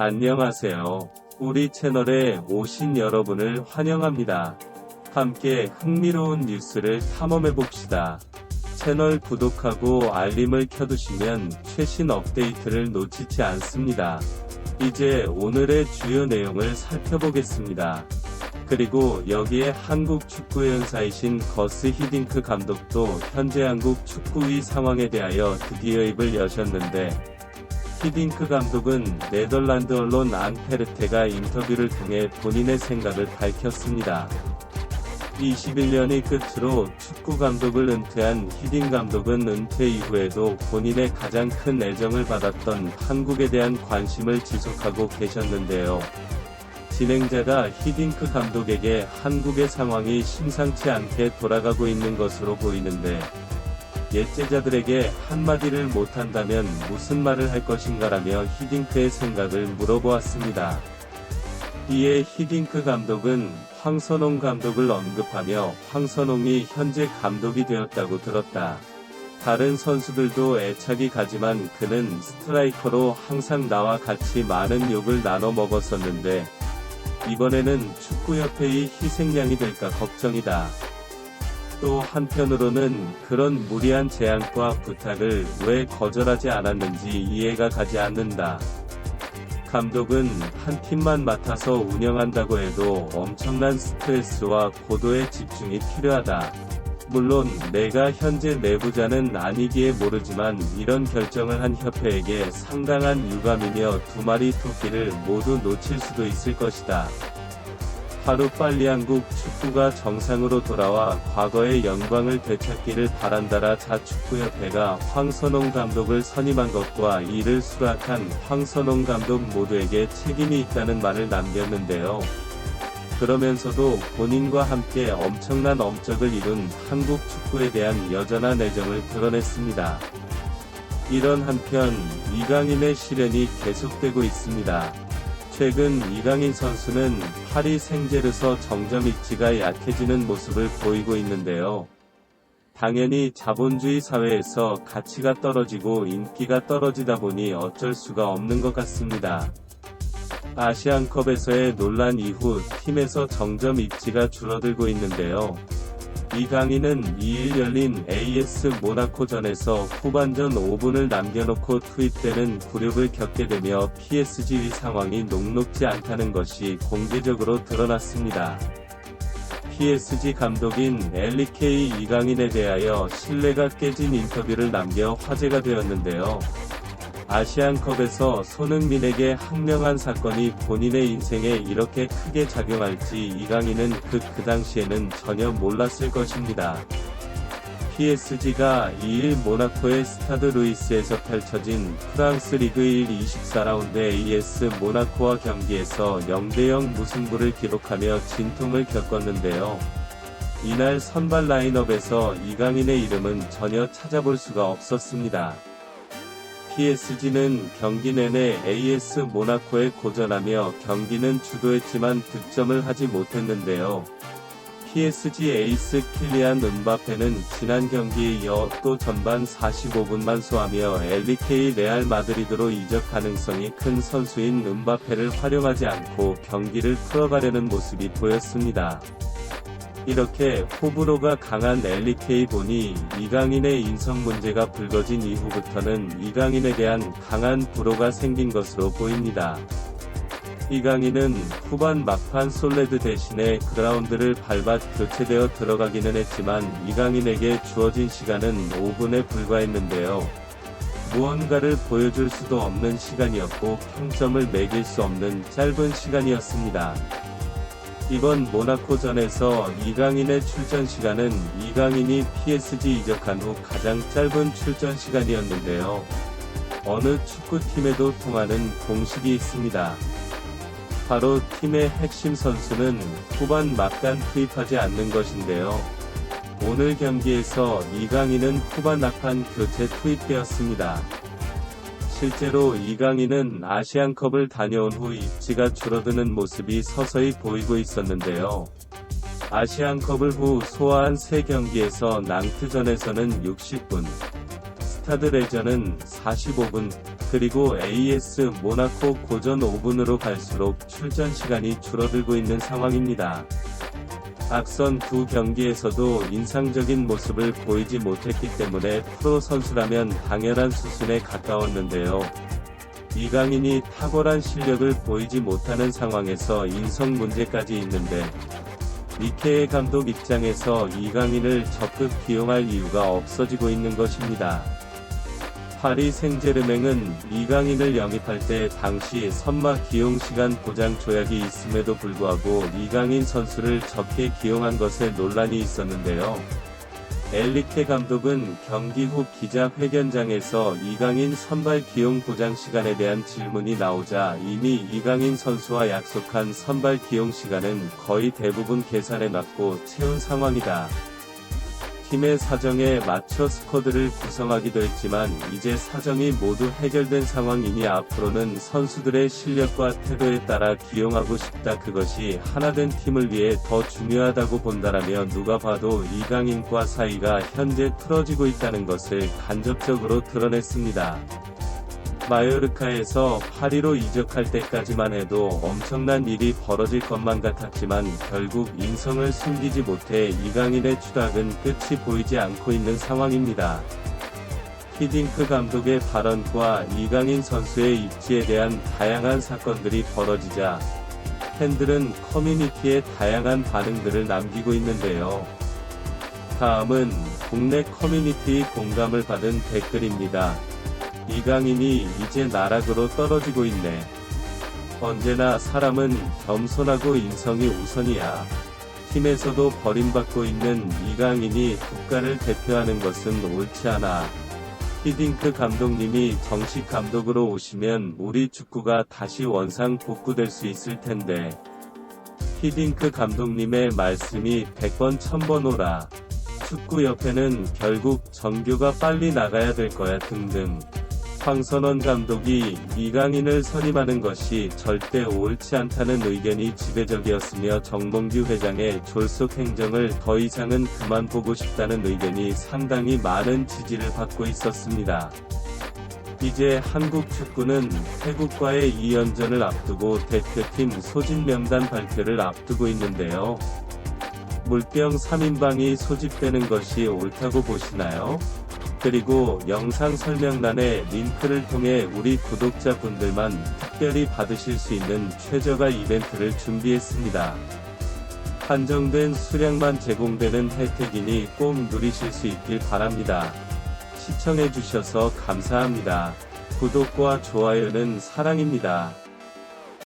안녕하세요. 우리 채널에 오신 여러분을 환영합니다. 함께 흥미로운 뉴스를 탐험해봅시다. 채널 구독하고 알림을 켜두시면 최신 업데이트를 놓치지 않습니다. 이제 오늘의 주요 내용을 살펴보겠습니다. 그리고 여기에 한국 축구의 연사이신 거스 히딩크 감독도 현재 한국 축구의 상황에 대하여 드디어 입을 여셨는데, 히딩크 감독은 네덜란드 언론 앙페르테가 인터뷰를 통해 본인의 생각을 밝혔습니다. 21년이 끝으로 축구 감독을 은퇴한 히딩 감독은 은퇴 이후에도 본인의 가장 큰 애정을 받았던 한국에 대한 관심을 지속하고 계셨는데요. 진행자가 히딩크 감독에게 한국의 상황이 심상치 않게 돌아가고 있는 것으로 보이는데, 옛제자들에게 한마디를 못한다면 무슨 말을 할 것인가라며 히딩크의 생각을 물어보았습니다. 이에 히딩크 감독은 황선홍 감독을 언급하며 황선홍이 현재 감독이 되었다고 들었다. 다른 선수들도 애착이 가지만 그는 스트라이커로 항상 나와 같이 많은 욕을 나눠 먹었었는데, 이번에는 축구협회의 희생양이 될까 걱정이다. 또 한편으로는 그런 무리한 제안과 부탁을 왜 거절하지 않았는지 이해가 가지 않는다. 감독은 한 팀만 맡아서 운영한다고 해도 엄청난 스트레스와 고도의 집중이 필요하다. 물론 내가 현재 내부자는 아니기에 모르지만 이런 결정을 한 협회에게 상당한 유감이며 두 마리 토끼를 모두 놓칠 수도 있을 것이다. 하루빨리 한국 축구가 정상으로 돌아와 과거의 영광을 되찾기를 바란다라 자축구협회가 황선홍 감독을 선임한 것과 이를 수락한 황선홍 감독 모두에게 책임이 있다는 말을 남겼는데요. 그러면서도 본인과 함께 엄청난 업적을 이룬 한국 축구에 대한 여전한 애정을 드러냈습니다. 이런 한편 이강인의 시련이 계속되고 있습니다. 최근 이강인 선수는 파리 생제르서 정점 입지가 약해지는 모습을 보이고 있는데요. 당연히 자본주의 사회에서 가치가 떨어지고 인기가 떨어지다 보니 어쩔 수가 없는 것 같습니다. 아시안컵에서의 논란 이후 팀에서 정점 입지가 줄어들고 있는데요. 이강인은 2일 열린 AS 모나코전에서 후반전 5분을 남겨놓고 투입되는 굴욕을 겪게 되며 PSG의 상황이 녹록지 않다는 것이 공개적으로 드러났습니다. PSG 감독인 LK 이강인에 대하여 신뢰가 깨진 인터뷰를 남겨 화제가 되었는데요. 아시안컵에서 손흥민에게 항명한 사건이 본인의 인생에 이렇게 크게 작용할지 이강인은 그 당시에는 전혀 몰랐을 것입니다. PSG가 2일 모나코의 스타드 루이스에서 펼쳐진 프랑스 리그 1 24라운드 AS 모나코와 경기에서 0대0 무승부를 기록하며 진통을 겪었는데요. 이날 선발 라인업에서 이강인의 이름은 전혀 찾아볼 수가 없었습니다. PSG는 경기 내내 AS 모나코에 고전하며 경기는 주도했지만 득점을 하지 못했는데요. PSG 에이스 킬리안 은바페는 지난 경기에 이어 또 전반 45분만 소화하며 LK 레알 마드리드로 이적 가능성이 큰 선수인 은바페를 활용하지 않고 경기를 풀어가려는 모습이 보였습니다. 이렇게 호불호가 강한 LK 보니 이강인의 인성 문제가 불거진 이후부터는 이강인에 대한 강한 불호가 생긴 것으로 보입니다. 이강인은 후반 막판 솔레드 대신에 그라운드를 밟아 교체되어 들어가기는 했지만 이강인에게 주어진 시간은 5분에 불과했는데요. 무언가를 보여줄 수도 없는 시간이었고 평점을 매길 수 없는 짧은 시간이었습니다. 이번 모나코전에서 이강인의 출전 시간은 이강인이 PSG 이적한 후 가장 짧은 출전 시간이었는데요. 어느 축구팀에도 통하는 공식이 있습니다. 바로 팀의 핵심 선수는 후반 막간 투입하지 않는 것인데요. 오늘 경기에서 이강인은 후반 막판 교체 투입되었습니다. 실제로 이강인은 아시안컵을 다녀온 후 입지가 줄어드는 모습이 서서히 보이고 있었는데요. 아시안컵을 후 소화한 3경기에서 낭트전에서는 60분, 스타드 레저는 45분, 그리고 AS 모나코 고전 5분으로 갈수록 출전 시간이 줄어들고 있는 상황입니다. 앞선 두 경기에서도 인상적인 모습을 보이지 못했기 때문에 프로 선수라면 당연한 수순에 가까웠는데요. 이강인이 탁월한 실력을 보이지 못하는 상황에서 인성 문제까지 있는데 미케에 감독 입장에서 이강인을 적극 기용할 이유가 없어지고 있는 것입니다. 파리 생제르맹은 이강인을 영입할 때 당시 선막 기용 시간 보장 조약이 있음에도 불구하고 이강인 선수를 적게 기용한 것에 논란이 있었는데요. 엘리케 감독은 경기 후 기자회견장에서 이강인 선발 기용 보장 시간에 대한 질문이 나오자 이미 이강인 선수와 약속한 선발 기용 시간은 거의 대부분 계산해 놨고 채운 상황이다. 팀의 사정에 맞춰 스쿼드를 구성하기도 했지만 이제 사정이 모두 해결된 상황이니 앞으로는 선수들의 실력과 태도에 따라 기용하고 싶다. 그것이 하나된 팀을 위해 더 중요하다고 본다라며 누가 봐도 이강인과 사이가 현재 틀어지고 있다는 것을 간접적으로 드러냈습니다. 마요르카에서 파리로 이적할 때까지만 해도 엄청난 일이 벌어질 것만 같았지만 결국 인성을 숨기지 못해 이강인의 추락은 끝이 보이지 않고 있는 상황입니다. 히딩크 감독의 발언과 이강인 선수의 입지에 대한 다양한 사건들이 벌어지자 팬들은 커뮤니티에 다양한 반응들을 남기고 있는데요. 다음은 국내 커뮤니티의 공감을 받은 댓글입니다. 이강인이 이제 나락으로 떨어지고 있네. 언제나 사람은 겸손하고 인성이 우선이야. 팀에서도 버림받고 있는 이강인이 국가를 대표하는 것은 옳지 않아. 히딩크 감독님이 정식 감독으로 오시면 우리 축구가 다시 원상 복구될 수 있을 텐데. 히딩크 감독님의 말씀이 100번 1000번 오라. 축구협회는 결국 정규가 빨리 나가야 될 거야 등등. 황선원 감독이 이강인을 선임하는 것이 절대 옳지 않다는 의견이 지배적이었으며 정몽규 회장의 졸속 행정을 더 이상은 그만 보고 싶다는 의견이 상당히 많은 지지를 받고 있었습니다. 이제 한국 축구는 태국과의 2연전을 앞두고 대표팀 소집 명단 발표를 앞두고 있는데요. 물병 3인방이 소집되는 것이 옳다고 보시나요? 그리고 영상 설명란에 링크를 통해 우리 구독자분들만 특별히 받으실 수 있는 최저가 이벤트를 준비했습니다. 한정된 수량만 제공되는 혜택이니 꼭 누리실 수 있길 바랍니다. 시청해주셔서 감사합니다. 구독과 좋아요는 사랑입니다.